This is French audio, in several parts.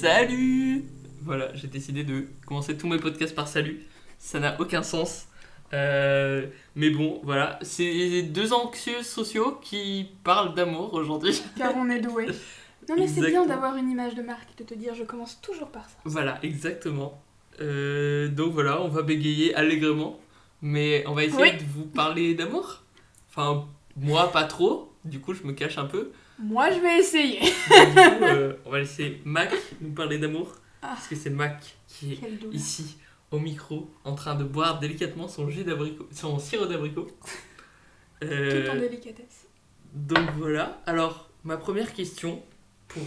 Salut. Voilà, j'ai décidé de commencer tous mes podcasts par salut. Ça n'a aucun sens. Mais bon, voilà. C'est deux anxieux sociaux qui parlent d'amour aujourd'hui. Car on est doué. Non mais c'est bien Exactement. d'avoir une image de marque, de te dire je commence toujours par ça. Voilà, exactement. Donc voilà, on va bégayer allègrement. Mais on va essayer Oui. de vous parler d'amour. Enfin, moi pas trop. Du coup, je me cache un peu. Moi je vais essayer. Donc, du coup, on va laisser Mac nous parler d'amour. Ah. Parce que c'est Mac qui est Quelle douleur. ici, au micro, en train de boire délicatement son jus d'abricot, son sirop d'abricot. Tout en délicatesse. Donc voilà. Alors, ma première question pour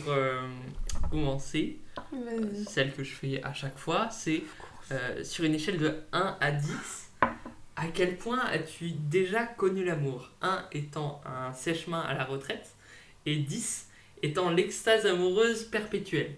commencer, Vas-y. celle que je fais à chaque fois, c'est sur une échelle de 1 à 10, à quel point as-tu déjà connu l'amour ? 1 étant un sèche-main à la retraite et 10 étant l'extase amoureuse perpétuelle.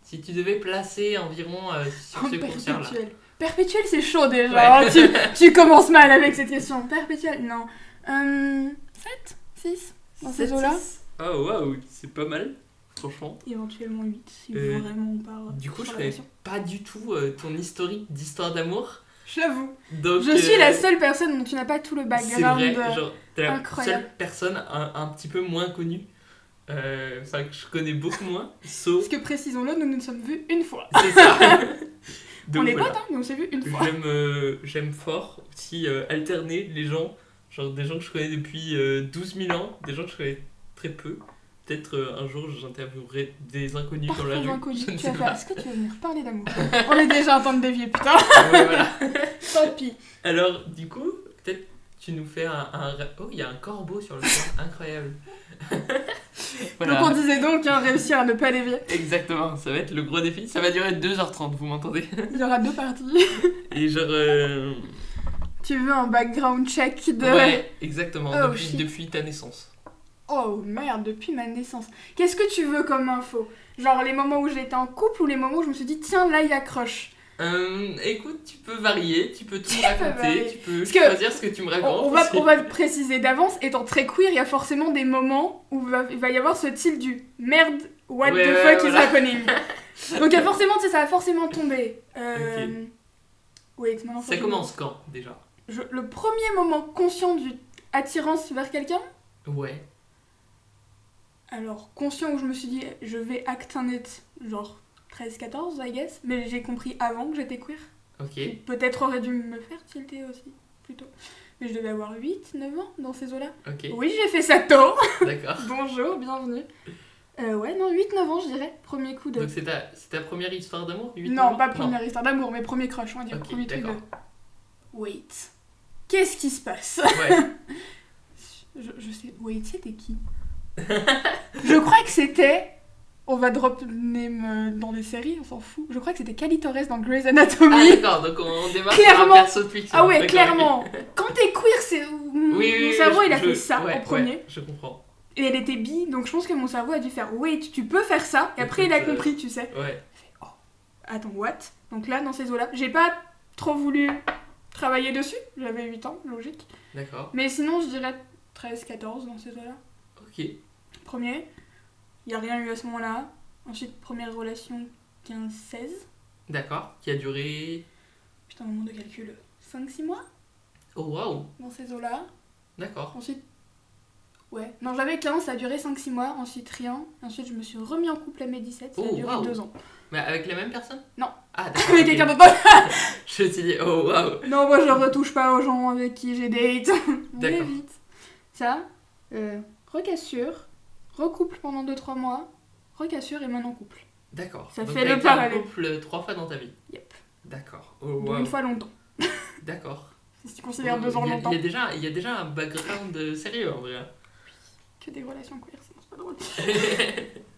Si tu devais placer environ sur ce curseur-là. Perpétuel. Perpétuel c'est chaud déjà. Ouais. Tu commences mal avec cette question. Perpétuel, non. 7, 6 dans ces 7, eaux-là. 6. Oh waouh, c'est pas mal, franchement. Éventuellement 8 si Euh, vraiment on part. Du coup, je sur la connais question. pas du tout ton historique d'histoire d'amour. J'avoue. Donc, Je suis la seule personne dont tu n'as pas tout le C'est background. vrai, genre, t'es la incroyable. seule personne un petit peu moins connue. Enfin, que je connais beaucoup moins. Sauf. Parce que précisons-le, nous nous sommes vus une fois. C'est ça. Donc, On est voilà. potes, hein, mais on s'est vus une fois. J'aime fort aussi alterner les gens. Genre des gens que je connais depuis 12 000 ans, des gens que je connais très peu. Peut-être un jour j'interviewerai des inconnus dans la Parfois rue. inconnu. Je ne Tu sais vas faire. pas. Est-ce que tu veux venir parler d'amour? On est déjà en train de dévier, putain. Ouais, voilà. Tant pis. Alors, du coup, peut-être tu nous fais Oh, il y a un corbeau sur le toit, incroyable. Voilà. Donc on disait donc réussir à ne pas dévier. Exactement, ça va être le gros défi. Ça va durer 2h30, vous m'entendez? Il y aura 2 parties. Et genre. Tu veux un background check de. Ouais, exactement, Oh, depuis, shit. depuis ta naissance. Oh merde, depuis ma naissance. Qu'est-ce que tu veux comme info? Genre les moments où j'étais en couple ou les moments où je me suis dit tiens là il accroche. Écoute, tu peux varier, tu peux tout me peux raconter, varier. tu peux Parce que choisir ce que tu me racontes. On va le préciser d'avance, étant très queer, il y a forcément des moments où il va y avoir ce style du merde, what Ouais, the ouais, fuck is voilà. happening. Donc il y a forcément, tu sais, ça va forcément tomber. Wait, maintenant faut Ça que- commence quand déjà? Le premier moment conscient du attirance vers quelqu'un, Ouais, alors conscient où je me suis dit je vais act on it, genre 13-14 I guess, mais j'ai compris avant que j'étais queer. ok. Peut-être aurait dû me faire tilter aussi, plutôt. Mais je devais avoir 8-9 ans dans ces eaux-là. Ok, Oui, j'ai fait ça tôt. d'accord. Bonjour, bienvenue. Ouais, non, 8-9 ans, je dirais. Premier coup de... Donc c'est ta première histoire d'amour 8 Non, ans pas première histoire d'amour, mais premier crush, on va dire. Ok, premier truc de... d'accord. Wait. Qu'est-ce qui se passe? Ouais, je sais... Wait, c'était qui? Je crois que c'était... On va drop name dans des séries, on s'en fout. Je crois que c'était Cali Torres dans Grey's Anatomy. ah d'accord, donc on démarre sur un Clairement. perso de fiction. Ah ouais, D'accord, clairement. Quand t'es queer, c'est... Oui, Mon cerveau, il a je- fait ça ouais, en premier. ouais, je comprends. Et elle était bi, donc je pense que mon cerveau a dû faire wait, tu peux faire ça. Et après, il a Écoute, compris, tu sais. Ouais, Attends, what? Donc là, dans ces eaux-là, j'ai pas trop voulu travailler dessus. J'avais 8 ans, logique. d'accord. Mais sinon, je dirais 13-14 dans ces eaux-là. Ok, Premier, il y a rien eu à ce moment-là. Ensuite, première relation 15-16. d'accord. Qui a duré. Putain, moment de calcul. 5-6 mois Oh waouh, dans ces eaux-là. d'accord. Ensuite, ouais. Non, j'avais 15, ça a duré 5-6 mois. Ensuite, rien. Ensuite, je me suis remis en couple à mes 17, ça a Oh, duré waouh. 2 ans. Mais avec la même personne? Non. Ah d'accord. Avec ok. quelqu'un d'autre. Je me suis dit, oh waouh. Non, moi je retouche pas aux gens avec qui j'ai date. On D'accord. évite. Ça, recassure, recouple pendant 2-3 mois, recassure et maintenant couple. D'accord. Ça Donc fait t'as le été en parallèle. couple 3 fois dans ta vie? Yep. D'accord. Oh Donc waouh. une fois longtemps. D'accord. Si tu considères 2 ans longtemps. Il y a déjà un background sérieux en vrai. Que des relations queer, sinon c'est pas drôle.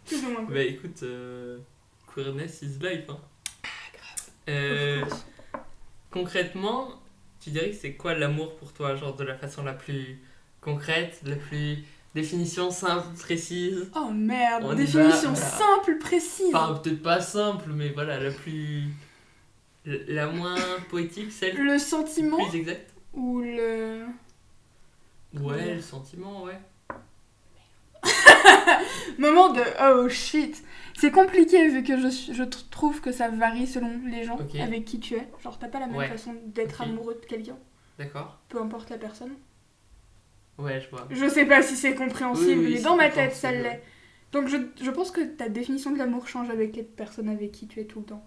Plus ou moins. Bah écoute, queerness is life. Hein. Of course. Concrètement, tu dirais que c'est quoi l'amour pour toi, genre de la façon la plus concrète, la plus définition simple, précise? Oh merde, On y définition va, voilà. simple, précise. Enfin, peut-être pas simple, mais voilà, la moins poétique, celle Le sentiment plus exacte. ou le... Ouais, le sentiment, ouais. Moment vraiment de oh shit. C'est compliqué vu que trouve que ça varie selon les gens avec qui tu es. Genre, t'as pas la même façon d'être amoureux de quelqu'un. D'accord. Peu importe la personne. Ouais, je vois. Je sais pas si c'est compréhensible, mais dans ma tête, ça l'est. l'est. Donc, je pense que ta définition de l'amour change avec les personnes avec qui tu es tout le temps.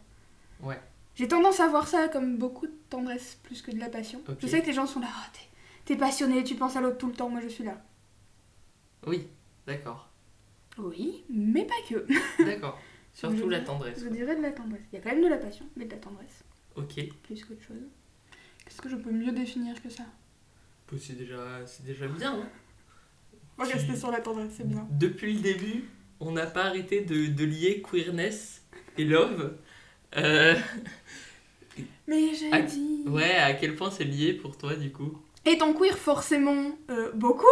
Ouais. J'ai tendance à voir ça comme beaucoup de tendresse plus que de la passion. Je sais que les gens sont là, oh, t'es passionné, tu penses à l'autre tout le temps, moi je suis là. Oui, d'accord. Oui, mais pas que. D'accord. Surtout la tendresse. Je dirais de la tendresse. Il y a quand même de la passion, mais de la tendresse. Ok. Plus qu'autre chose. Qu'est-ce que je peux mieux définir que ça ? C'est déjà bien. Hein. On va rester sur la tendresse, c'est bien. Depuis le début, on n'a pas arrêté de lier queerness et love. Mais j'ai dit... Ouais, à quel point c'est lié pour toi du coup ? Étant queer, forcément, beaucoup.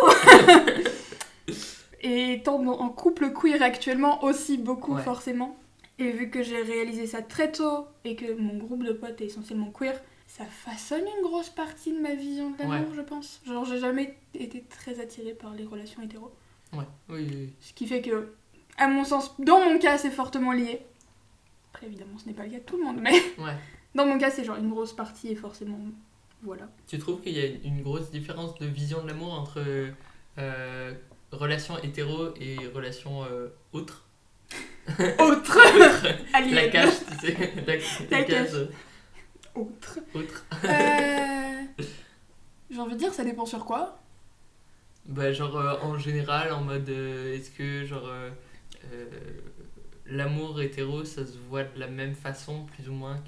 Et étant en couple queer actuellement, aussi beaucoup, forcément. Et vu que j'ai réalisé ça très tôt et que mon groupe de potes est essentiellement queer, ça façonne une grosse partie de ma vision de l'amour, je pense. Genre, j'ai jamais été très attirée par les relations hétéros. Ouais, oui. Ce qui fait que, à mon sens, dans mon cas, c'est fortement lié. Après, évidemment, ce n'est pas le cas de tout le monde, mais dans mon cas, c'est genre une grosse partie et forcément, voilà. Tu trouves qu'il y a une grosse différence de vision de l'amour entre relations hétéro et relations autres ? Autre. La cage, tu sais. La cage. Autre. J'ai envie de dire, ça dépend sur quoi. Bah, genre en général, en mode est-ce que genre l'amour hétéro ça se voit de la même façon plus ou moins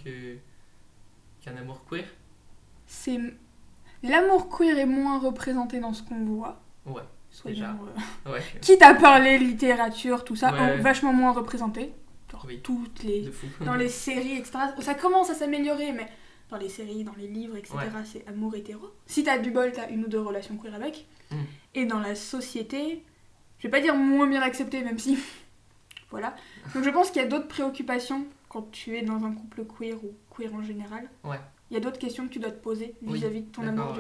qu'un amour queer ? L'amour queer est moins représenté dans ce qu'on voit. Ouais. Soyons, quitte à parler littérature, tout ça, vachement moins représenté. Genre toutes les... dans les séries, etc. Ça commence à s'améliorer, mais dans les séries, dans les livres, etc., c'est amour hétéro. Si t'as du bol, t'as une ou deux relations queer avec. Et dans la société, je vais pas dire moins bien accepté, même si... voilà. Donc je pense qu'il y a d'autres préoccupations quand tu es dans un couple queer ou queer en général. Il y a d'autres questions que tu dois te poser vis-à-vis de ton amour.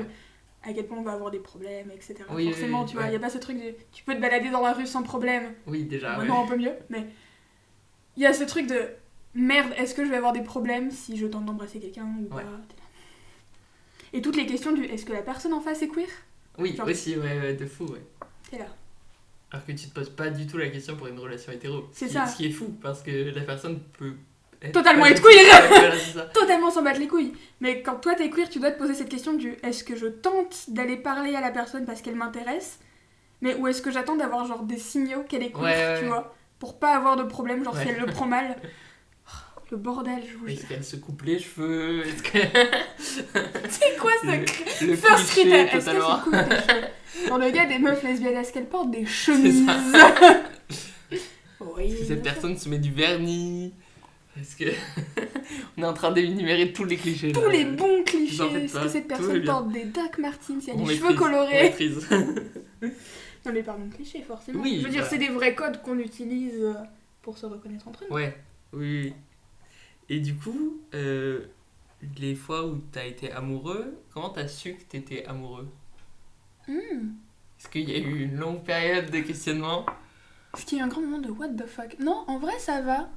À quel point on va avoir des problèmes, etc. Forcément, tu vois, il n'y a pas ce truc de... Tu peux te balader dans la rue sans problème. Oui, déjà, maintenant, un peu mieux, mais... Il y a ce truc de... Merde, est-ce que je vais avoir des problèmes si je tente d'embrasser quelqu'un ou pas ? Et toutes les questions du... Est-ce que la personne en face est queer ? Oui, genre, aussi, de fou, T'es là. Alors que tu te poses pas du tout la question pour une relation hétéro. C'est ça. Ce qui est fou, parce que la personne peut... Totalement être queer. Totalement s'en battre les couilles. Mais quand toi t'es queer, tu dois te poser cette question du est-ce que je tente d'aller parler à la personne parce qu'elle m'intéresse, mais ou est-ce que j'attends d'avoir genre des signaux qu'elle est queer, tu vois, pour pas avoir de problème, genre si elle le prend mal. Le bordel, je vous jure. Est-ce qu'elle se coupe les cheveux ? C'est quoi ce le first critère ? Est-ce qu'elle totalement. se coupe les cheveux ? Dans le gars des meufs lesbiennes, est-ce qu'elles portent des chemises ? Oui, est-ce que cette personne se met du vernis ? Est-ce que... On est en train d'énumérer tous les clichés. Tous les bons clichés. Est-ce que cette personne porte des Doc Martens ? Il y a des cheveux colorés. Non mais pardon, clichés forcément. Oui, je veux dire, c'est des vrais codes qu'on utilise pour se reconnaître entre nous. Oui. Et du coup, les fois où t'as été amoureux, comment t'as su que t'étais amoureux ? Est-ce qu'il y a eu une longue période de questionnement ? Est-ce qu'il y a eu un grand moment de what the fuck ? Non, en vrai ça va.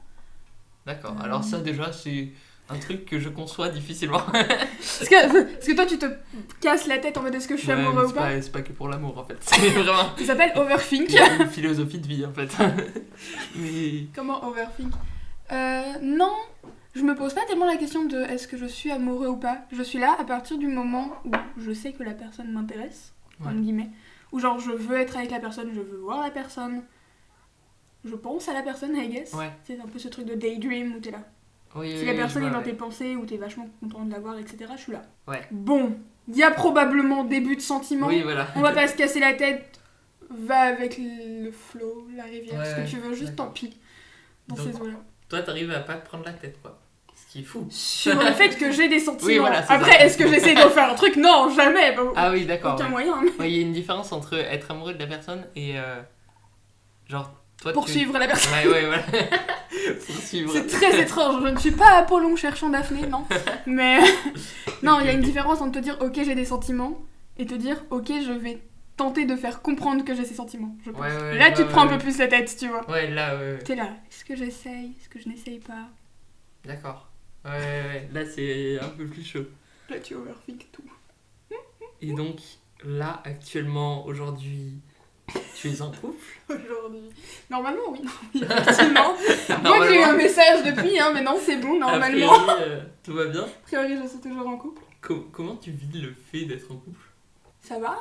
D'accord, alors ça déjà c'est un truc que je conçois difficilement. Parce que toi tu te casses la tête en mode est-ce que je suis amoureux ou pas ? C'est pas que pour l'amour en fait, c'est vraiment... Ça s'appelle overthink. C'est une philosophie de vie en fait. Mais... Comment overthink ? Non, je me pose pas tellement la question de est-ce que je suis amoureux ou pas. Je suis là à partir du moment où je sais que la personne m'intéresse, entre guillemets. Ou genre je veux être avec la personne, je veux voir la personne. Je pense à la personne, I guess. C'est un peu ce truc de daydream où t'es là. Si la personne est dans tes pensées, où t'es vachement content de la voir, etc., je suis là. Bon, il y a probablement début de sentiment. On va pas se casser la tête. Va avec le flow, la rivière, ce que tu veux, juste tant pis. Dans ces eaux-là. Toi, t'arrives à pas te prendre la tête, quoi. Ce qui est fou. Sur le fait que j'ai des sentiments. Après, est-ce que j'essaie de faire un truc ? Non, jamais. Ah oui, d'accord. Aucun moyen. Il y a une différence entre être amoureux de la personne et genre... Toi, poursuivre la personne. Voilà. Poursuivre. C'est très étrange. Je ne suis pas Apollon cherchant Daphné, non. Mais non, il y a une différence entre te dire ok j'ai des sentiments et te dire ok je vais tenter de faire comprendre que j'ai ces sentiments, je pense. Ouais, là, tu te prends un peu plus la tête, tu vois. Ouais, là, T'es là, est-ce que j'essaye? Est-ce que je n'essaye pas? D'accord. Ouais, là, c'est un peu plus chaud. Là, tu overthink tout. Et donc, là, actuellement, aujourd'hui, tu es en couple? Aujourd'hui. Normalement, oui. Effectivement. Moi, j'ai eu un message depuis, mais non, c'est bon, normalement. A priori, tout va bien? A priori, je suis toujours en couple. Comment tu vis le fait d'être en couple? Ça va?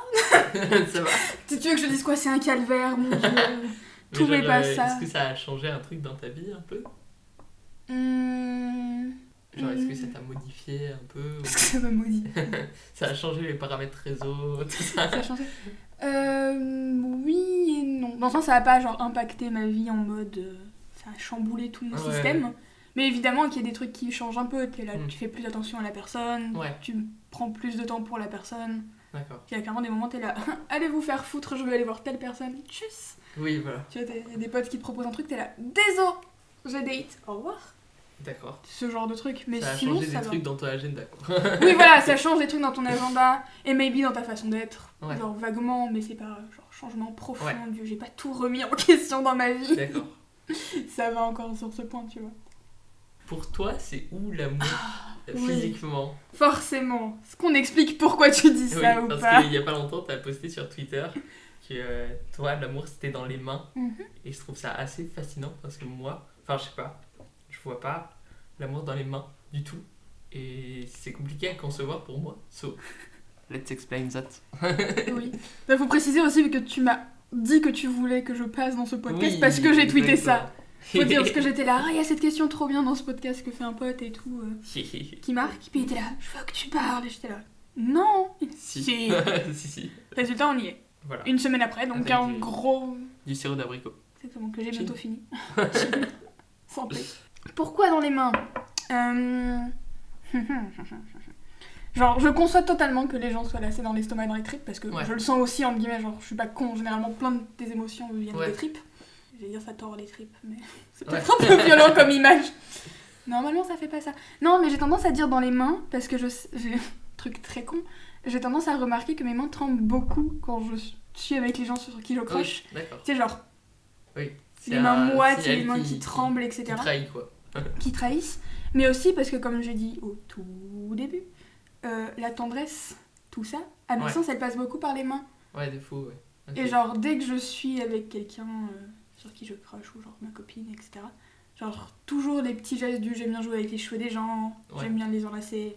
Ça va? Tu veux que je dise quoi? C'est un calvaire, mon Dieu. Tout n'est pas ça. Est-ce que ça a changé un truc dans ta vie, un peu? Genre, est-ce que ça t'a modifié un peu? Est-ce que ça m'a modifié? Ça a changé les paramètres réseau, tout ça? Ça a changé? Oui et non. Dans le sens, ça a pas genre impacté ma vie en mode... ça a chamboulé tout mon système. Mais évidemment qu'il y a des trucs qui changent un peu. Tu es là, tu fais plus attention à la personne, tu prends plus de temps pour la personne. D'accord. Il y a clairement des moments où t'es là, allez vous faire foutre, je vais aller voir telle personne. Tchuss. Oui, voilà. Tu vois, il y a des potes qui te proposent un truc, t'es là, désolé, j'ai date, au revoir. D'accord. Ce genre de truc, mais ça sinon ça a changé des trucs dans ton agenda, quoi. Oui, voilà, ça change des trucs dans ton agenda, et maybe dans ta façon d'être. Genre vaguement, mais c'est pas genre changement profond, j'ai pas tout remis en question dans ma vie. D'accord. Ça va encore sur ce point, tu vois. Pour toi, c'est où l'amour physiquement? Forcément. Est-ce qu'on explique pourquoi tu dis ça ou pas? Parce qu'il y a pas longtemps, t'as posté sur Twitter que toi, l'amour, c'était dans les mains. Et je trouve ça assez fascinant parce que moi, enfin, je sais pas, je vois pas l'amour dans les mains du tout. Et c'est compliqué à concevoir pour moi. So, let's explain that. Oui. Il faut préciser aussi que tu m'as dit que tu voulais que je passe dans ce podcast parce que j'ai tweeté ça. Faut dire, parce que j'étais là, il y a cette question trop bien dans ce podcast que fait un pote et tout, qui marque, puis il était là, je veux que tu parles, et j'étais là, non. Si. Si. Résultat, on y est. Voilà. Une semaine après, donc un gros... Du sirop d'abricot. Exactement, que j'ai bientôt fini. Santé. Pourquoi dans les mains? Genre, je conçois totalement que les gens soient lassés dans l'estomac et dans les tripes, parce que je le sens aussi, entre guillemets, genre, je suis pas con, généralement plein des émotions viennent des tripes. J'allais dire ça tord les tripes, mais c'est peut-être un peu violent comme image. Normalement, ça fait pas ça. Non, mais j'ai tendance à dire dans les mains, parce que j'ai un truc très con, j'ai tendance à remarquer que mes mains tremblent beaucoup quand je suis avec les gens sur qui je crush. Oui, d'accord. Tu sais, genre, c'est les mains moites, les mains qui tremblent, etc. Qui trahissent, quoi. Qui trahissent. Mais aussi parce que, comme j'ai dit au tout début, la tendresse, tout ça, à mon sens, elle passe beaucoup par les mains. Ouais, de fou, ouais. Okay. Et genre, dès que je suis avec quelqu'un sur qui je crush, ou genre ma copine, etc., genre, toujours les petits gestes du j'aime bien jouer avec les cheveux des gens, j'aime bien les enlacer.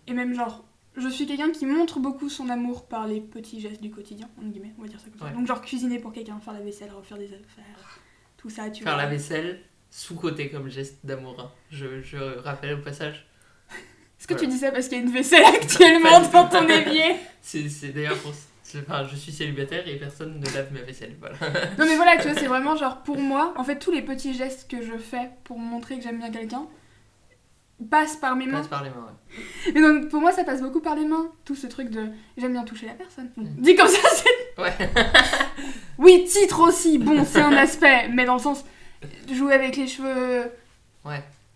Et même genre, je suis quelqu'un qui montre beaucoup son amour par les petits gestes du quotidien, entre guillemets, on va dire ça comme ça. Donc genre, cuisiner pour quelqu'un, faire la vaisselle, refaire des affaires, tout ça, tu vois. Faire la vaisselle, sous-côté comme geste d'amour, hein. Je rappelle au passage. Est-ce que tu dis ça parce qu'il y a une vaisselle actuellement dans ton évier? C'est d'ailleurs pour... Enfin, je suis célibataire et personne ne lave ma vaisselle, voilà. Non mais voilà, tu vois, c'est vraiment genre pour moi, en fait tous les petits gestes que je fais pour montrer que j'aime bien quelqu'un passent par mes mains. Passent par les mains, Et donc pour moi ça passe beaucoup par les mains, tout ce truc de j'aime bien toucher la personne. Dit comme ça c'est... Ouais. Oui, titre aussi, bon c'est un aspect, mais dans le sens jouer avec les cheveux...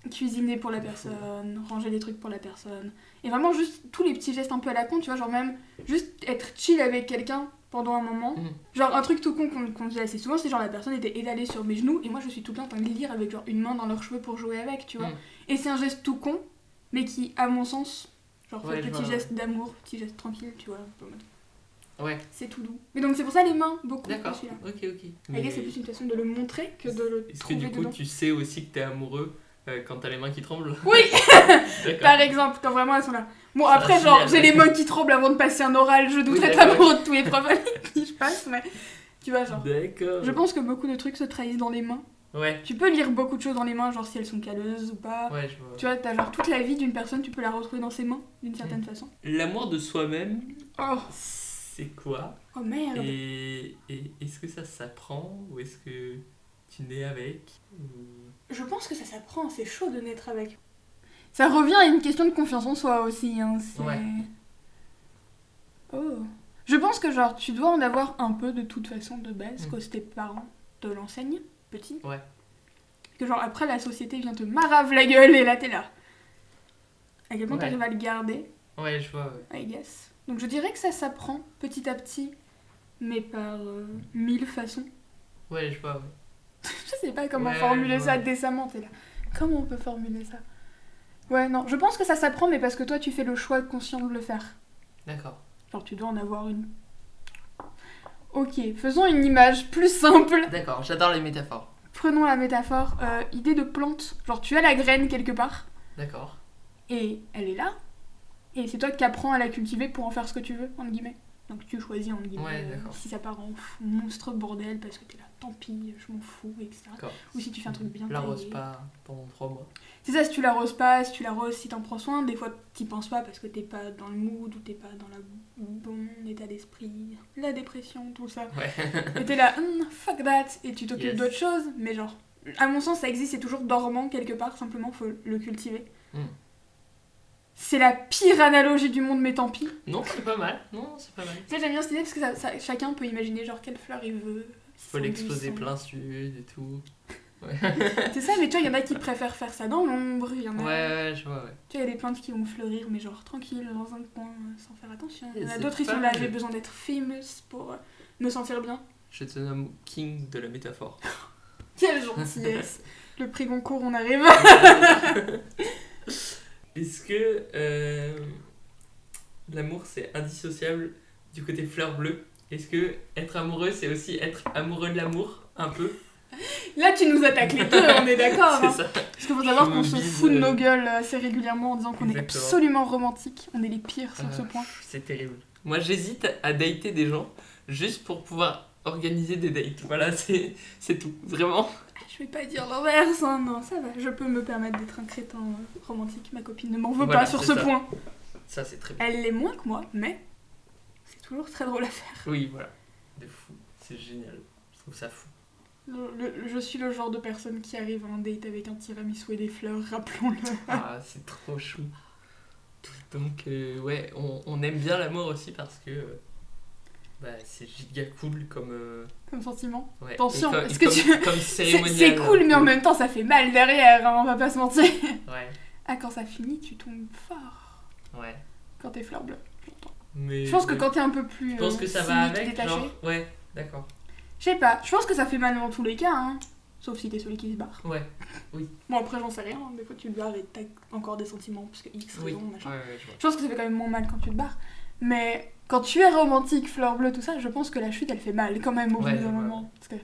Cuisiner pour la personne, ranger les trucs pour la personne. Et vraiment juste tous les petits gestes un peu à la con, tu vois, genre même juste être chill avec quelqu'un pendant un moment. Genre un truc tout con qu'on faisait assez souvent, c'est genre la personne était étalée sur mes genoux et moi je suis tout le temps en train de lire avec genre une main dans leurs cheveux pour jouer avec, tu vois. Et c'est un geste tout con, mais qui, à mon sens, genre fait petit geste d'amour, petit geste tranquille, tu vois. C'est tout doux. Mais donc c'est pour ça les mains, beaucoup. D'accord, ok. Mais... c'est plus une façon de le montrer que de le Est-ce trouver que du coup dedans. tu sais aussi que t'es amoureux quand t'as les mains qui tremblent? Oui. Par exemple, quand vraiment elles sont là. Bon, après, genre, j'ai les mains qui tremblent avant de passer un oral, je douterais pas pour tous les profs avec qui je passe, mais tu vois, genre. D'accord. Je pense que beaucoup de trucs se trahissent dans les mains. Tu peux lire beaucoup de choses dans les mains, genre si elles sont calleuses ou pas. Je vois. Tu vois, t'as genre toute la vie d'une personne, tu peux la retrouver dans ses mains, d'une certaine façon. L'amour de soi-même, c'est quoi? Oh merde. Et est-ce que ça s'apprend ou est-ce que tu nais avec Je pense que ça s'apprend, c'est chaud de naître avec. Ça revient à une question de confiance en soi aussi, hein. Je pense que genre tu dois en avoir un peu de toute façon de base, que tes parents te l'enseignent, petit. Que genre après la société vient te marave la gueule et là t'es là. À quel point t'arrives à le garder? Je vois, I guess. Donc je dirais que ça s'apprend petit à petit mais par 1000 façons. Ouais, je vois, ouais. Je sais pas comment formuler ça décemment, t'es là. Comment on peut formuler ça? Ouais, non, je pense que ça s'apprend, mais parce que toi, tu fais le choix conscient de le faire. D'accord. Genre, tu dois en avoir une. Ok, faisons une image plus simple. D'accord, j'adore les métaphores. Prenons la métaphore, idée de plante. Genre, tu as la graine quelque part. D'accord. Et elle est là. Et c'est toi qui apprends à la cultiver pour en faire ce que tu veux, entre guillemets. Donc tu choisis, entre guillemets, si ça part en monstre bordel parce que t'es là, tant pis, je m'en fous, etc. D'accord. Ou si tu fais un truc bien l'arroses pas pendant 3 mois. C'est ça, si tu l'arroses pas, si tu l'arroses, si t'en prends soin, des fois t'y penses pas parce que t'es pas dans le mood ou t'es pas dans le bon état d'esprit, la dépression, tout ça. Ouais. Et t'es là, fuck that, et tu t'occupes d'autres choses, mais genre, à mon sens, ça existe, c'est toujours dormant quelque part, simplement faut le cultiver. C'est la pire analogie du monde, mais tant pis. Non, c'est pas mal. Non, c'est pas mal. Tu sais, j'aime bien cette idée parce que ça, chacun peut imaginer genre quelle fleur il veut. Faut l'exposer plein sud et tout. Ouais. C'est ça, mais tu vois, il y en a qui préfèrent faire ça dans l'ombre. Y en a... Ouais, je vois, ouais. Tu vois, il y a des plantes qui vont fleurir, mais genre tranquille, dans un coin, sans faire attention. Il y en a d'autres, ils sont là, j'ai besoin d'être famous pour me sentir bien. Je te nomme King de la métaphore. Quelle gentillesse. Le prix Goncourt, on arrive. Est-ce que l'amour c'est indissociable du côté fleur bleue? Est-ce que être amoureux c'est aussi être amoureux de l'amour? Un peu? Là tu nous attaques les deux, on est d'accord. C'est hein. ça. Parce qu'il faut savoir qu'on se fout de nos gueules assez régulièrement en disant qu'on est absolument romantique. On est les pires sur ce point. C'est terrible. Moi j'hésite à dater des gens juste pour pouvoir organiser des dates. Voilà, c'est tout. Vraiment. Je vais pas dire l'inverse, hein. Non, ça va. Je peux me permettre d'être un crétin romantique. Ma copine ne m'en veut pas sur ce point. Ça, c'est très bien. Elle l'est moins que moi, mais c'est toujours très drôle à faire. Oui, voilà. De fou. C'est génial. Je trouve ça fou. Je suis le genre de personne qui arrive à un date avec un tiramisu et des fleurs, rappelons-le. Ah, c'est trop chou. Donc, ouais, on aime bien l'amour aussi parce que c'est giga cool comme sentiment. Ouais. Attention, parce que comme cérémonial. C'est cool, mais en même temps, ça fait mal derrière, hein, on va pas se mentir. Ouais. Ah, quand ça finit, tu tombes fort. Ouais. Quand t'es fleur bleue, j'entends. Mais je pense que quand t'es un peu plus. Je pense que ça va avec, détaché. genre. Ouais, d'accord. Je sais pas, je pense que ça fait mal dans tous les cas, hein. Sauf si t'es celui qui se barre. Ouais, oui. Bon, après, j'en sais rien, hein. Des fois tu te barres et t'as encore des sentiments, parce que X raison, machin. Ouais, je pense que ça fait quand même moins mal quand tu te barres. Mais quand tu es romantique, fleur bleue, tout ça, je pense que la chute elle fait mal quand même au bout d'un moment. Parce que.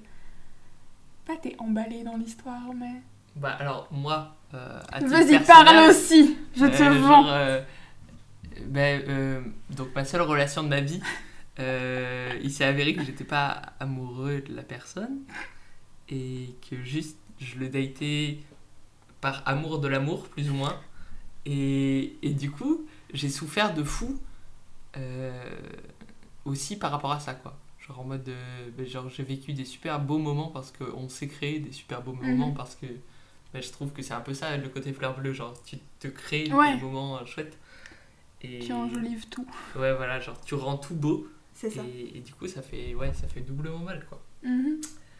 Pas t'es emballé dans l'histoire, mais. Bah, alors, moi, à titre Vas-y, parle aussi, je te vends. Donc, ma seule relation de ma vie, il s'est avéré que j'étais pas amoureux de la personne et que juste je le datais par amour de l'amour, plus ou moins. Et du coup, j'ai souffert de fou aussi par rapport à ça, quoi. Genre en mode, genre j'ai vécu des super beaux moments parce qu'on s'est créé des super beaux moments parce que je trouve que c'est un peu ça le côté fleur bleue, genre tu te crées des moments chouettes. Et tu enjolives tout. Ouais, voilà, genre tu rends tout beau. C'est ça. Et du coup, ça fait doublement mal, quoi.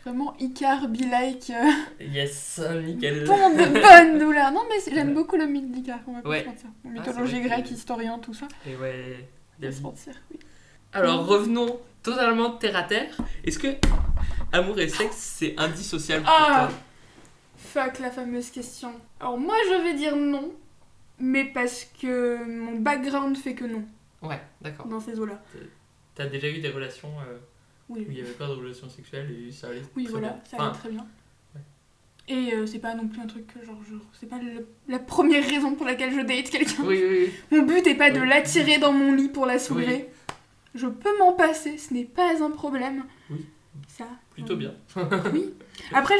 Vraiment Icar be like. Yes, nickel. Bonne douleur. Non, mais j'aime beaucoup le mythe d'Icar, on va pas se mentir. Mythologie grecque, historien, tout ça. Et ouais, on va se mentir, oui. Alors, revenons totalement terre à terre. Est-ce que amour et sexe, c'est indissociable pour toi? Fuck, la fameuse question. Alors, moi, je vais dire non, mais parce que mon background fait que non. Ouais, d'accord. Dans ces eaux-là. T'as déjà eu des relations oui. où il n'y avait pas de relations sexuelles et ça allait oui, très voilà, bien. Ça allait très bien. Ouais. Et c'est pas non plus un truc que genre c'est pas la première raison pour laquelle je date quelqu'un. Oui. Mon but est pas de l'attirer dans mon lit pour la soulever. Oui. Je peux m'en passer, ce n'est pas un problème. Oui. Ça. Plutôt bien. Oui. Après,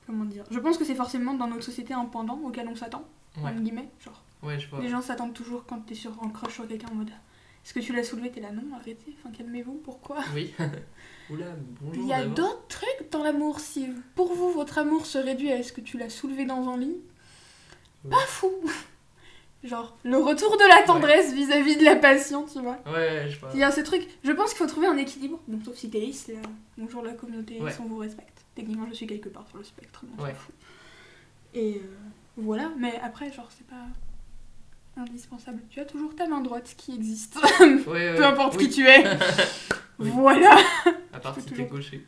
comment dire, je pense que c'est forcément dans notre société un pendant auquel on s'attend, entre guillemets, genre. Ouais, je vois. Les gens s'attendent toujours quand t'es en crush sur quelqu'un en mode est-ce que tu l'as soulevé? T'es là, non, arrêtez, enfin calmez-vous, pourquoi? Oui. Oula, bonjour. Il y a d'autres trucs dans l'amour. Si pour vous, votre amour se réduit à est-ce que tu l'as soulevé dans un lit, pas fou. Genre, le retour de la tendresse vis-à-vis de la passion, tu vois. Ouais, je vois. Il y a ce truc, je pense qu'il faut trouver un équilibre. Bon, sauf si t'es lisse, bonjour la communauté, on vous respecte. Techniquement, je suis quelque part sur le spectre, on s'en fout. Et voilà, mais après, genre, c'est pas... indispensable. Tu as toujours ta main droite qui existe. Ouais, peu importe qui tu es. Voilà. À part si t'es gaucher.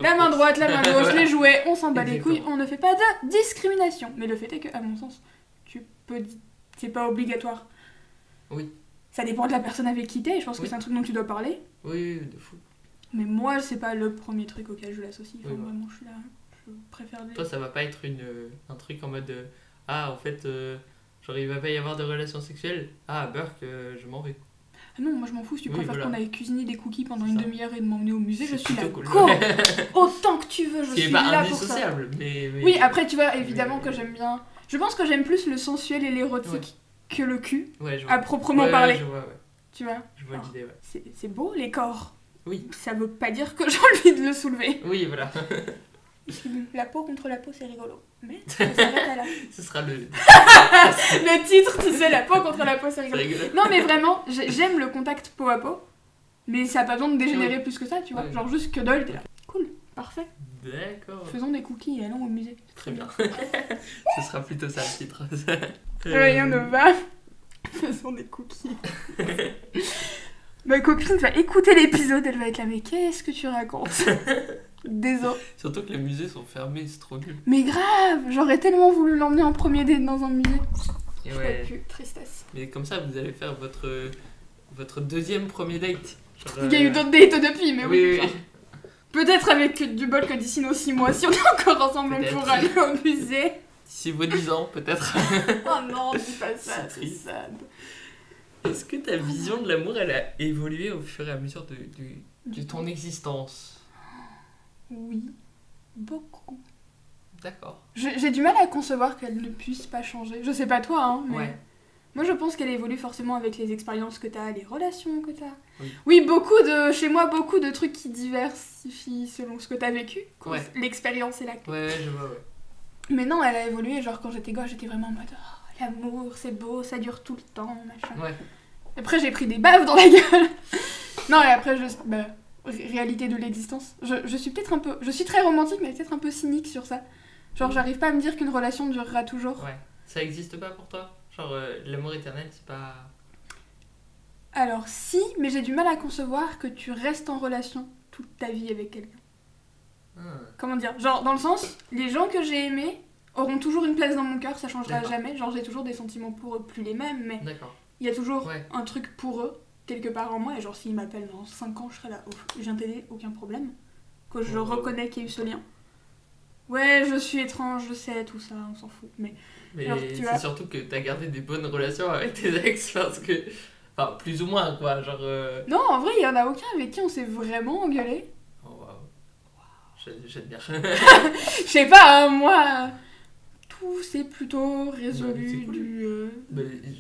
La main droite, la main gauche, les jouets, on s'en bat les couilles, on ne fait pas de discrimination. Mais le fait est que, à mon sens, c'est pas obligatoire. Oui. Ça dépend de la personne avec qui t'es, et je pense que c'est un truc dont tu dois parler. Oui, de fou. Mais moi, c'est pas le premier truc auquel je l'associe. Enfin, vraiment, je suis là. Je préfère Toi, ça va pas être un truc en mode ah, en fait, genre il va pas y avoir de relations sexuelles. Ah, Burke, je m'en vais. Ah non, moi je m'en fous. Si tu préfères qu'on aille cuisiner des cookies pendant une demi-heure et de m'emmener au musée, je suis là. Cool. Autant que tu veux, je suis là pour ça. Mais... Oui, après, tu vois, évidemment que j'aime bien. Je pense que j'aime plus le sensuel et l'érotique que le cul, à proprement parler. Je vois, Tu vois. Je vois l'idée, ouais. C'est beau, les corps. Oui. Ça veut pas dire que j'ai envie de le soulever. Oui, voilà. La peau contre la peau, c'est rigolo. Mais ça s'arrête à là. Ce sera le... le titre, tu sais, la peau contre la peau, c'est rigolo. Non, mais vraiment, j'aime le contact peau à peau. Mais ça n'a pas besoin de dégénérer plus que ça, tu vois. Ouais. Genre juste que Doyle, t'es là. Cool, parfait. D'accord. Faisons des cookies et allons au musée. Très bien. Ce sera plutôt ça le titre. Rien ne va. Faisons des cookies. Ma copine va écouter l'épisode, elle va être là, mais qu'est-ce que tu racontes? Désolé. Surtout que les musées sont fermés, c'est trop nul. Mais grave, j'aurais tellement voulu l'emmener en premier date dans un musée. Et plus, tristesse. Mais comme ça, vous allez faire votre deuxième premier date. Genre, il y a eu d'autres dates depuis, mais oui. Peut-être avec du bol que d'ici nos 6 mois, si on est encore ensemble, on pourra aller au musée. D'ici vos 10 ans, peut-être. Oh non, dis pas ça, c'est sad. Est-ce que ta vision de l'amour, elle a évolué au fur et à mesure de ton existence? Oui, beaucoup. D'accord. J'ai du mal à concevoir qu'elle ne puisse pas changer. Je sais pas toi, hein, mais moi je pense qu'elle évolue forcément avec les expériences que t'as, les relations que t'as. Oui, chez moi, beaucoup de trucs qui diversifient selon ce que t'as vécu. L'expérience et la... Ouais, je vois, Mais non, elle a évolué, genre quand j'étais gosse, j'étais vraiment en mode l'amour, c'est beau, ça dure tout le temps, machin. Ouais. Après, j'ai pris des baves dans la gueule. Non, et après, réalité de l'existence. Je suis peut-être un peu... Je suis très romantique, mais peut-être un peu cynique sur ça. Genre, j'arrive pas à me dire qu'une relation durera toujours. Ouais. Ça existe pas pour toi? Genre, l'amour éternel, c'est pas... Alors, si, mais j'ai du mal à concevoir que tu restes en relation toute ta vie avec quelqu'un. Comment dire? Genre, dans le sens, les gens que j'ai aimés auront toujours une place dans mon cœur, ça changera jamais. Genre, j'ai toujours des sentiments pour eux, plus les mêmes, mais il y a toujours un truc pour eux, quelque part en moi. Et genre, s'ils m'appellent dans 5 ans, je serai là, je viens t'aider, aucun problème. Que je reconnais qu'il y a eu ce lien. Ouais, je suis étrange, je sais, tout ça, on s'en fout. Mais genre, c'est surtout que t'as gardé des bonnes relations avec tes ex, parce que... Enfin, plus ou moins, quoi, genre... Non, en vrai, il y en a aucun avec qui on s'est vraiment engueulé. Oh, waouh. J'aime bien. Je sais pas, hein, moi... Tout s'est plutôt résolu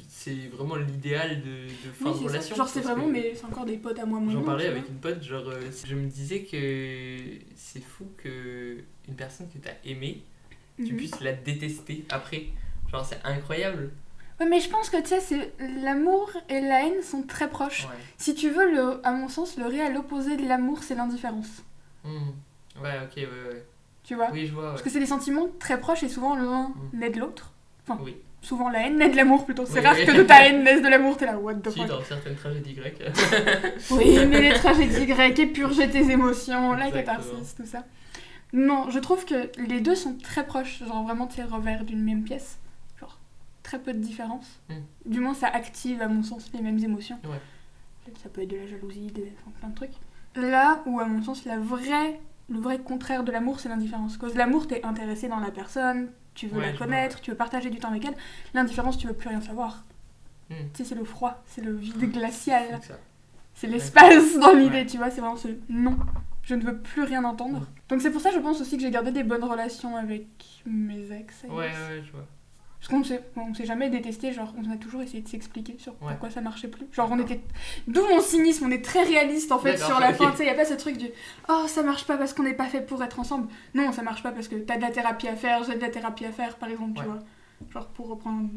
c'est vraiment l'idéal de fin de relation. Genre c'est vraiment, mais c'est encore des potes à moi. J'en parlais avec une pote, genre je me disais que c'est fou que une personne que t'as aimée, tu puisses la détester après. Genre c'est incroyable. Ouais, mais je pense que tu sais, c'est l'amour et la haine sont très proches. Ouais. Si tu veux, à mon sens, le réel opposé de l'amour, c'est l'indifférence. Ouais, ok, ouais. Tu vois? Oui, je vois. Parce que c'est des sentiments très proches et souvent l'un naît de l'autre. Enfin, souvent la haine naît de l'amour plutôt. C'est rare que de ta haine naisse de l'amour, t'es là, what the fuck. Si, dans certaines tragédies grecques. Oui, mais les tragédies grecques, épurger tes émotions, la catharsis, tout ça. Non, je trouve que les deux sont très proches. Genre vraiment, tu es revers d'une même pièce. Genre, très peu de différence. Du moins, ça active, à mon sens, les mêmes émotions. Ouais. Ça peut être de la jalousie, plein de trucs. Là où, à mon sens, le vrai contraire de l'amour, c'est l'indifférence. Parce que l'amour, t'es intéressé dans la personne, tu veux la connaître, tu veux partager du temps avec elle. L'indifférence, tu veux plus rien savoir. Tu sais, c'est le froid, c'est le vide glacial. C'est l'espace dans l'idée, tu vois, c'est vraiment ce non. Je ne veux plus rien entendre. Donc c'est pour ça, je pense aussi que j'ai gardé des bonnes relations avec mes ex. Ouais, je vois. Parce qu'on s'est jamais détesté, genre on a toujours essayé de s'expliquer sur pourquoi ça marchait plus. Genre on était... D'où mon cynisme, on est très réaliste en fait sur la fin, tu sais, y a pas ce truc du « Oh, ça marche pas parce qu'on n'est pas fait pour être ensemble ». Non, ça marche pas parce que t'as de la thérapie à faire, j'ai de la thérapie à faire, par exemple, tu vois. Genre pour reprendre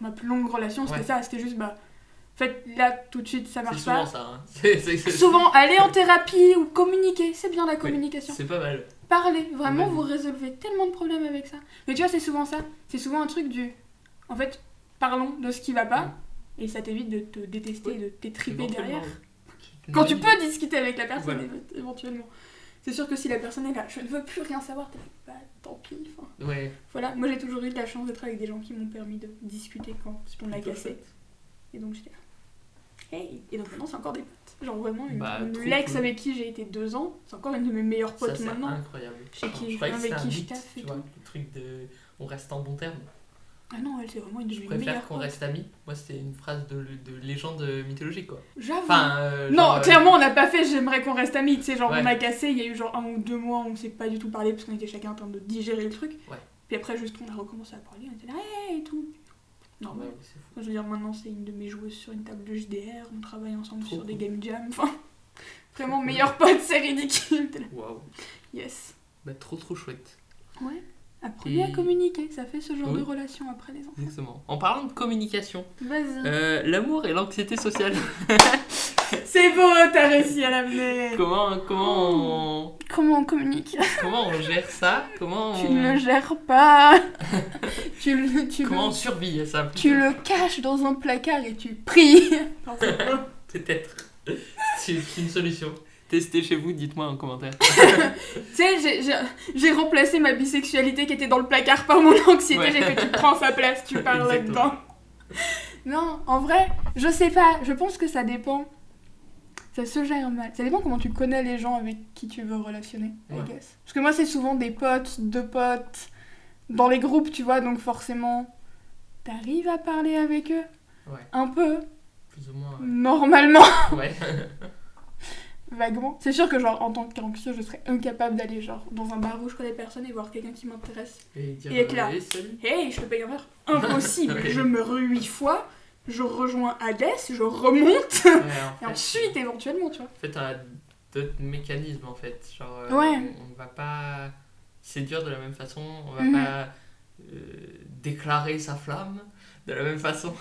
ma plus longue relation, c'était ça, c'était juste en fait, là, tout de suite, ça marche pas. C'est souvent ça, hein. Souvent, aller en thérapie ou communiquer, c'est bien la communication. C'est pas mal. Parler, vraiment, vous résolvez tellement de problèmes avec ça. Mais tu vois, c'est souvent ça. C'est souvent un truc en fait, parlons de ce qui va pas, et ça t'évite de te détester et de t'étriper derrière. Quand tu peux discuter avec la personne, éventuellement. C'est sûr que si la personne est là, je ne veux plus rien savoir, bah tant pis. Voilà, moi j'ai toujours eu de la chance d'être avec des gens qui m'ont permis de discuter quand on l'a cassé. Et donc j'étais là. Hey. Et donc maintenant c'est encore des potes. Genre vraiment, l'ex avec qui j'ai été 2 ans, c'est encore une de mes meilleures potes maintenant. C'est incroyable. Avec qui je taffe. Tu vois, le truc de on reste en bon terme. Ah non, elle c'est vraiment une de mes meilleures potes. Je préfère qu'on reste amis. Moi c'était une phrase de légende mythologique quoi. J'avoue. Non, clairement on n'a pas fait j'aimerais qu'on reste amis. Tu sais, genre on a cassé, il y a eu genre 1 ou 2 mois où on s'est pas du tout parlé parce qu'on était chacun en train de digérer le truc. Puis après juste on a recommencé à parler, on était là et tout. Normal. Je veux dire maintenant c'est une de mes joueuses sur une table de JDR, on travaille ensemble sur des game jams. Enfin, vraiment meilleur pote, c'est ridicule. Waouh. Yes. Bah trop chouette. Ouais. Apprenez à communiquer, ça fait ce genre de relation après les enfants. Exactement. En parlant de communication, vas-y. L'amour et l'anxiété sociale. C'est beau, t'as réussi à l'amener. Comment on communique? Comment on gère ça? Tu ne le gères pas. Comment on survit à ça? Tu le caches dans un placard et tu pries. Peut-être. C'est une solution. Testez chez vous, dites-moi en commentaire. Tu sais, j'ai remplacé ma bisexualité qui était dans le placard par mon anxiété. J'ai fait, tu prends sa place, tu parles là-dedans. Non, en vrai, je sais pas. Je pense que ça dépend. Ça se gère mal. Ça dépend comment tu connais les gens avec qui tu veux relationner, I guess. Parce que moi, c'est souvent des potes, 2 potes, dans les groupes, tu vois. Donc forcément, t'arrives à parler avec eux. Un peu. Plus ou moins. Normalement. Ouais. Vaguement. C'est sûr que genre en tant qu'anxieux, je serais incapable d'aller genre dans un bar où je connais personne et voir quelqu'un qui m'intéresse. Et dire être là. Hey, je te paye un verre. Impossible. Je me rue 8 fois, je rejoins Hades, je remonte. Et ensuite, éventuellement, tu vois. En fait, t'as d'autres mécanismes en fait. Genre, on va pas séduire de la même façon, on va pas déclarer sa flamme de la même façon.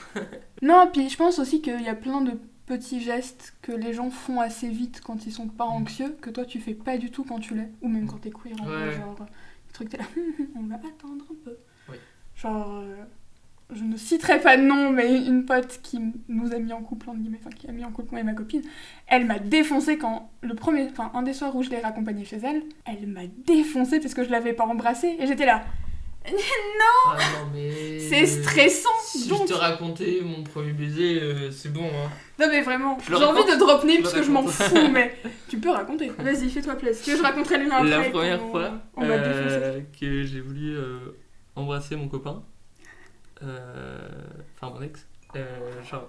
Non, puis je pense aussi qu'il y a plein de petits gestes que les gens font assez vite quand ils sont pas anxieux, que toi tu fais pas du tout quand tu l'es, ou même quand t'es queer, genre le truc t'es là, on va attendre un peu. Genre, je ne citerai pas de nom, mais une pote qui nous a mis en couple, qui a mis en couple moi et ma copine, elle m'a défoncé quand un des soirs où je l'ai raccompagnée chez elle, elle m'a défoncé parce que je l'avais pas embrassée, et j'étais là. Non, mais c'est stressant. Si je te racontais mon premier baiser, c'est bon. Hein. Non mais vraiment, j'ai envie de drop name parce que je m'en fous, mais tu peux raconter. Vas-y, fais-toi plaisir. Que je raconterai le mien après. La première fois que j'ai voulu embrasser mon copain, enfin mon ex, genre,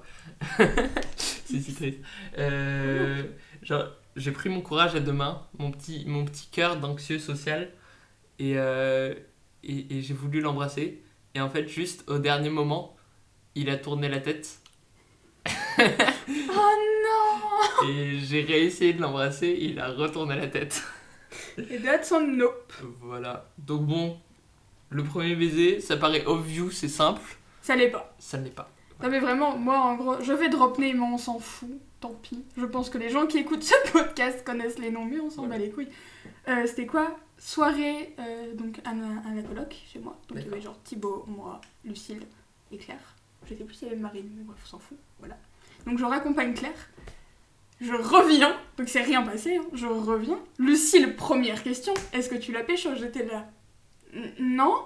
c'est si triste. Genre, j'ai pris mon courage à 2 mains, mon petit cœur d'anxieux social, et j'ai voulu l'embrasser. Et en fait, juste au dernier moment, il a tourné la tête. Oh non! Et j'ai réessayé de l'embrasser, il a retourné la tête. Et that's on nope. Voilà. Donc bon, le premier baiser, ça paraît obvious, c'est simple. Ça l'est pas. Ça ne l'est pas. Non mais vraiment, moi en gros, je vais drop name, mais on s'en fout. Tant pis. Je pense que les gens qui écoutent ce podcast connaissent les noms, mais on s'en bat les couilles. C'était quoi? Soirée donc à la coloc chez moi. Donc il y avait genre Thibaut, moi, Lucille et Claire. Je sais plus s'il y avait Marine, mais bref, on s'en fout. Voilà. Donc je raccompagne Claire. Je reviens. Donc c'est rien passé, hein. Je reviens. Lucille, première question. Est-ce que tu l'as pécho? J'étais là. Non.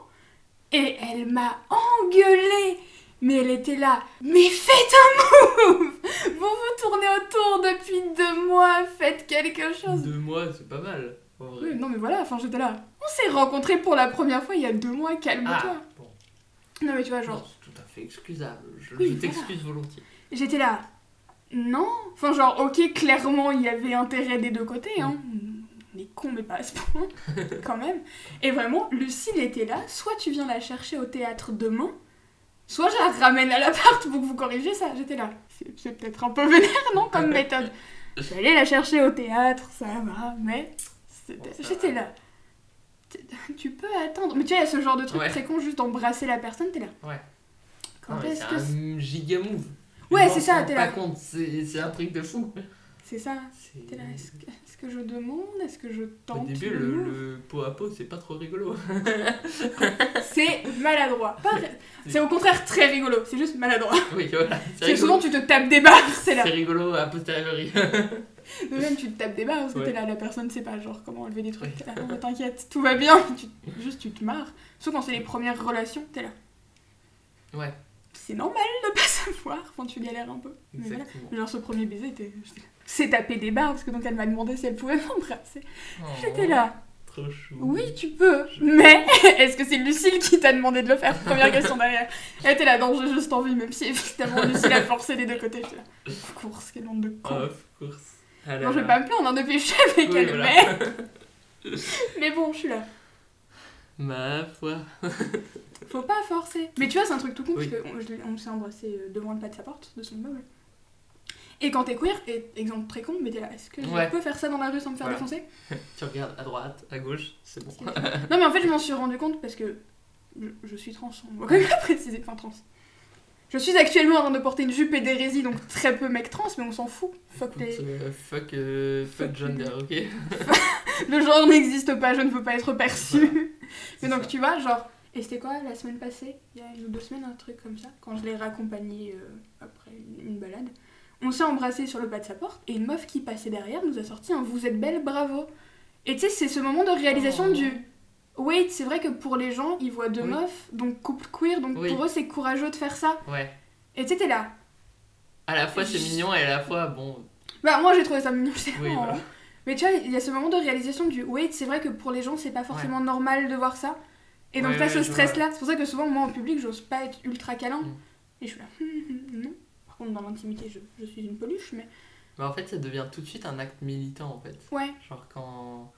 Et elle m'a engueulée. Mais elle était là. Mais faites un move! Vous tournez autour depuis 2 mois. Faites quelque chose. 2 mois, c'est pas mal. Oui, non mais voilà, enfin j'étais là. On s'est rencontrés pour la première fois il y a 2 mois, calme-toi. Ah, bon. Non mais tu vois, genre... Non, c'est tout à fait excusable, je t'excuse volontiers. J'étais là, non. Enfin genre, ok, clairement il y avait intérêt des 2 côtés, hein. On est cons mais pas à ce point, quand même. Et vraiment, Lucille était là, soit tu viens la chercher au théâtre demain, soit je la ramène à l'appart pour que vous corrigiez ça. J'étais là, c'est peut-être un peu vénère, non, comme méthode. J'allais la chercher au théâtre, ça va, mais... J'étais là. Tu peux attendre. Mais tu vois, il y a ce genre de truc très con, juste d'embrasser la personne, t'es là. Ouais. Quand est-ce que un giga move. Ouais, c'est ça, t'es là. Par contre, c'est un truc de fou. C'est ça. T'es là, est-ce Est-ce que je demande? Est-ce que je tente? Au début, le pot à pot, c'est pas trop rigolo. C'est maladroit. C'est au contraire très rigolo, c'est juste maladroit. Oui, voilà. Parce que souvent, tu te tapes des barres, c'est là. C'est rigolo a posteriori. Mais même, tu te tapes des barres parce que t'es là, la personne sait pas genre comment enlever des trucs. T'es là, oh, t'inquiète, tout va bien. Tu te marres. Sauf quand c'est les premières relations, t'es là. Ouais. C'est normal de pas savoir quand tu galères un peu. Exactement. Voilà. Genre ce premier baiser, c'est taper des barres parce que donc elle m'a demandé si elle pouvait m'embrasser. J'étais là. Trop chou. Oui, tu peux. Mais est-ce que c'est Lucille qui t'a demandé de le faire? Première question derrière. Elle était là, non, j'ai juste envie, même si évidemment Lucille a forcé des deux côtés. J'étais là. Of course, quelle bande de cons. Of course. Non, je vais pas me plaindre de péché avec elle, voilà. Mais bon, je suis là. Ma foi. Faut pas forcer. Mais tu vois, c'est un truc tout con, parce qu'on s'est embrassé devant le pas de sa porte, de son immeuble. Et quand t'es queer, et exemple très con, mais t'es là, est-ce que je peux faire ça dans la rue sans me faire défoncer? Tu regardes à droite, à gauche, c'est bon. Non mais en fait je m'en suis rendu compte parce que je suis trans, on va quand même pas préciser, enfin trans. Je suis actuellement en train de porter une jupe et d'hérésie, donc très peu mec trans, mais on s'en fout. Fuck gender, ok. Le genre n'existe pas, je ne veux pas être perçue. Mais donc tu vois, genre, et c'était quoi la semaine passée, il y a 1 ou 2 semaines, un truc comme ça, quand je l'ai raccompagné après une balade. On s'est embrassé sur le pas de sa porte et une meuf qui passait derrière nous a sorti un vous êtes belle, bravo. Et tu sais, c'est ce moment de réalisation du wait, c'est vrai que pour les gens, ils voient 2 meufs, donc couple queer, donc pour eux c'est courageux de faire ça. Ouais. Et tu sais, t'es là. À la fois c'est mignon et à la fois bon. Bah, moi j'ai trouvé ça mignon, c'est oui, voilà. Mais tu vois, il y a ce moment de réalisation du wait, c'est vrai que pour les gens c'est pas forcément normal de voir ça. Et donc t'as ce stress là. C'est pour ça que souvent, moi en public, j'ose pas être ultra câlin. Et je suis là, non. Par contre, dans l'intimité, je suis une peluche, mais... en fait, ça devient tout de suite un acte militant, en fait. Ouais. Genre, quand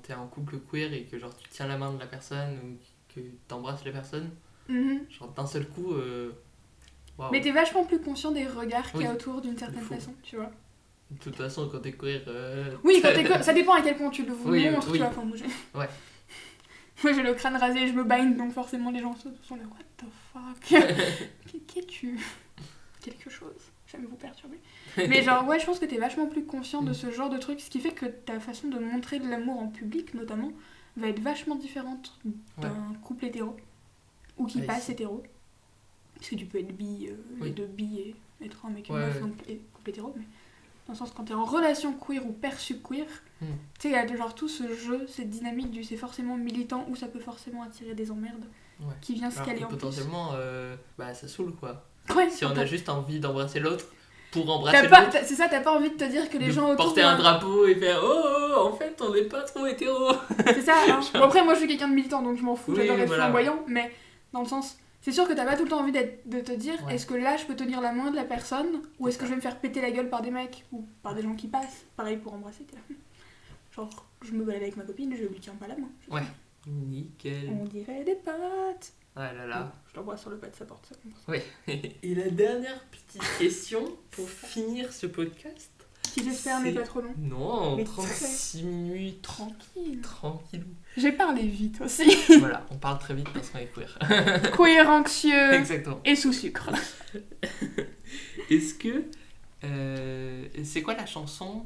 t'es en couple queer et que genre tu tiens la main de la personne ou que t'embrasses la personne, genre d'un seul coup... Wow. Mais t'es vachement plus conscient des regards qu'il y a autour d'une certaine façon, tu vois. De toute façon, quand t'es queer... Oui, quand t'es queer, ça dépend à quel point tu le montres, tu vois. Enfin, ouais. Moi j'ai le crâne rasé et je me bind, donc forcément les gens sont là, what the fuck. Qu'es-tu? Quelque chose. J'aime vous perturber. Mais genre, ouais, je pense que t'es vachement plus conscient de ce genre de truc, ce qui fait que ta façon de montrer de l'amour en public, notamment, va être vachement différente d'un couple hétéro. Ou qui passe hétéro. Parce que tu peux être les deux bi et être un mec et une meuf, donc couple hétéro, mais... Dans le sens, quand t'es en relation queer ou perçu queer, tu sais, il y a genre tout ce jeu, cette dynamique du c'est forcément militant ou ça peut forcément attirer des emmerdes qui vient se caler en plus. Potentiellement, ça saoule quoi. Ouais, si on a juste envie d'embrasser l'autre pour embrasser l'autre. C'est ça, t'as pas envie de te dire que les gens autour... porter un drapeau et faire en fait, on n'est pas trop hétéro. C'est ça, hein. Bon, après, moi je suis quelqu'un de militant donc je m'en fous, j'adore être flamboyant, mais dans le sens... C'est sûr que t'as pas tout le temps envie de te dire est-ce que là je peux tenir la main de la personne ou est-ce que je vais me faire péter la gueule par des mecs ou par des gens qui passent. Pareil pour embrasser, t'es là. Genre, je me balade avec ma copine, je lui tiens pas la main. Ouais, nickel. On dirait des potes. Ah là là. Je t'embrasse sur le pas de sa porte, ça commence. Oui. Et la dernière petite question pour finir ce podcast. Qui j'espère n'est pas trop long. Non, mais 36 minutes. Tranquille. J'ai parlé vite aussi. Voilà, on parle très vite parce qu'on est queer. Queer, anxieux. Exactement. Et sous sucre. Est-ce que... c'est quoi la chanson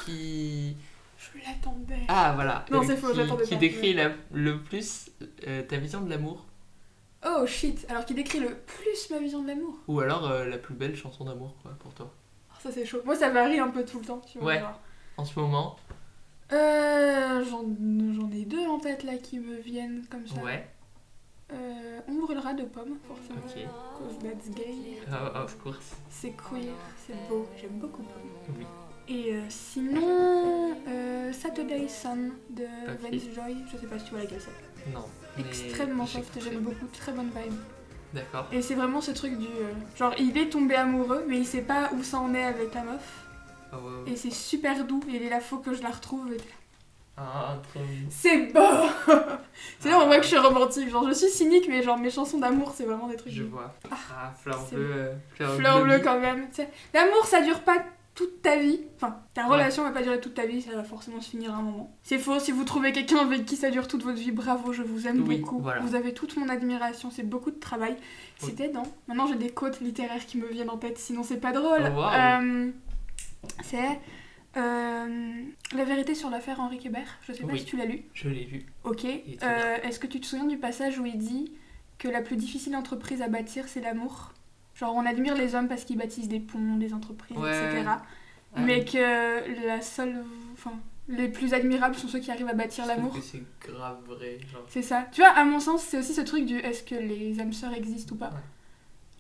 qui... Je l'attendais. Ah voilà. Non, c'est faux, j'attendais pas. Qui décrit le plus ta vision de l'amour. Oh shit, alors qui décrit le plus ma vision de l'amour. Ou alors la plus belle chanson d'amour quoi pour toi. Ça c'est chaud. Moi ça varie un peu tout le temps, tu vois. En ce moment. J'en ai 2 en tête là qui me viennent comme ça. Ouais. On brûlera de pommes, forcément. Ok. Cause that's gay. Oh, of course. C'est queer, c'est beau, j'aime beaucoup pommes. Oui. Et sinon, Saturday Sun de Vance Joy, je sais pas si tu vois laquelle c'est. Non. Extrêmement soft, j'aime beaucoup, très bonne vibe. D'accord. Et c'est vraiment ce truc du... genre, il est tombé amoureux, mais il sait pas où ça en est avec la meuf. Oh, ouais. Et c'est super doux, et il est là, faut que je la retrouve. Et... Ah, trop bien. C'est beau. C'est là on voit que je suis romantique, genre je suis cynique, mais genre mes chansons d'amour, c'est vraiment des trucs... Je vois. Fleur bleue. Fleur bleue quand même. T'sais. L'amour, ça dure pas toute ta vie. Enfin, ta relation va pas durer toute ta vie, ça va forcément se finir à un moment. C'est faux, si vous trouvez quelqu'un avec qui ça dure toute votre vie, bravo, je vous aime beaucoup. Voilà. Vous avez toute mon admiration, c'est beaucoup de travail. C'était dans... Maintenant j'ai des quotes littéraires qui me viennent en tête, sinon c'est pas drôle. Oh, wow. C'est La vérité sur l'affaire Henri Kébert, je sais pas si tu l'as lu. Je l'ai lu. Ok. Est-ce que tu te souviens du passage où il dit que la plus difficile entreprise à bâtir, c'est l'amour ? Genre, on admire les hommes parce qu'ils bâtissent des ponts, des entreprises, etc. Mais que la seule... Enfin, les plus admirables sont ceux qui arrivent à bâtir l'amour. Je trouve que c'est grave vrai. Genre. C'est ça. Tu vois, à mon sens, c'est aussi ce truc du est-ce que les âmes sœurs existent ou pas ?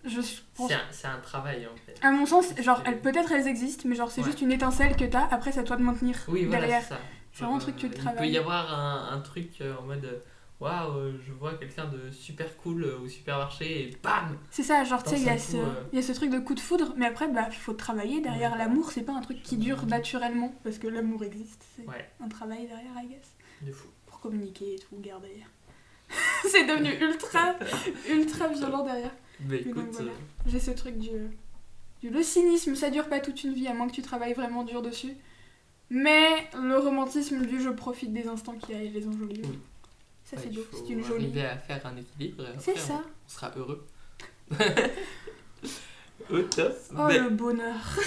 Je pense... C'est un travail, en fait. À mon sens, genre, peut-être elles existent, mais genre, c'est juste une étincelle que t'as, après, c'est à toi de maintenir derrière. Voilà, c'est ça. C'est vraiment un truc que tu travailles. Il peut y avoir un truc en mode... Waouh, je vois quelqu'un de super cool au supermarché et bam. C'est ça, genre tu sais, il y a ce truc de coup de foudre, mais après, faut travailler derrière l'amour, c'est pas un truc qui dure naturellement, parce que l'amour existe, c'est un travail derrière, I guess. De fou. Pour communiquer et tout, garder. C'est devenu ultra violent derrière. Mais écoute... Donc, voilà. J'ai ce truc le cynisme, ça dure pas toute une vie, à moins que tu travailles vraiment dur dessus. Mais le romantisme du je profite des instants qu'il y a et je les enjolis. Oui. Ça, c'est beau, c'est une jolie. Arriver à faire un équilibre et c'est après, ça. On sera heureux. Au top. Le bonheur.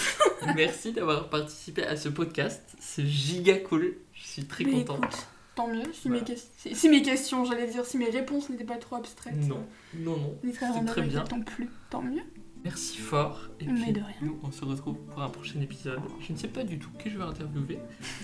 Merci d'avoir participé à ce podcast. C'est giga cool. Je suis très content. Écoute, tant mieux. Si mes questions, j'allais dire, si mes réponses n'étaient pas trop abstraites. Non. C'est très bien. Tant mieux. Merci fort. Et mais puis, de rien. Nous, on se retrouve pour un prochain épisode. Je ne sais pas du tout qui je vais interviewer.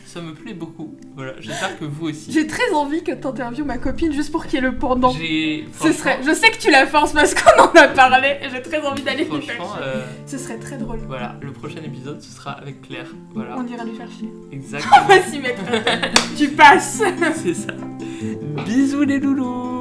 Ça me plaît beaucoup. Voilà, j'espère que vous aussi. J'ai très envie que tu interviewes ma copine juste pour qu'il y ait le pendant. Je sais que tu la forces parce qu'on en a parlé. J'ai très envie d'aller lui faire chier. Ce serait très drôle. Voilà, le prochain épisode, ce sera avec Claire. Voilà. On ira lui faire chier. Exactement. On va s'y mettre. Tu passes. C'est ça. Bisous les loulous.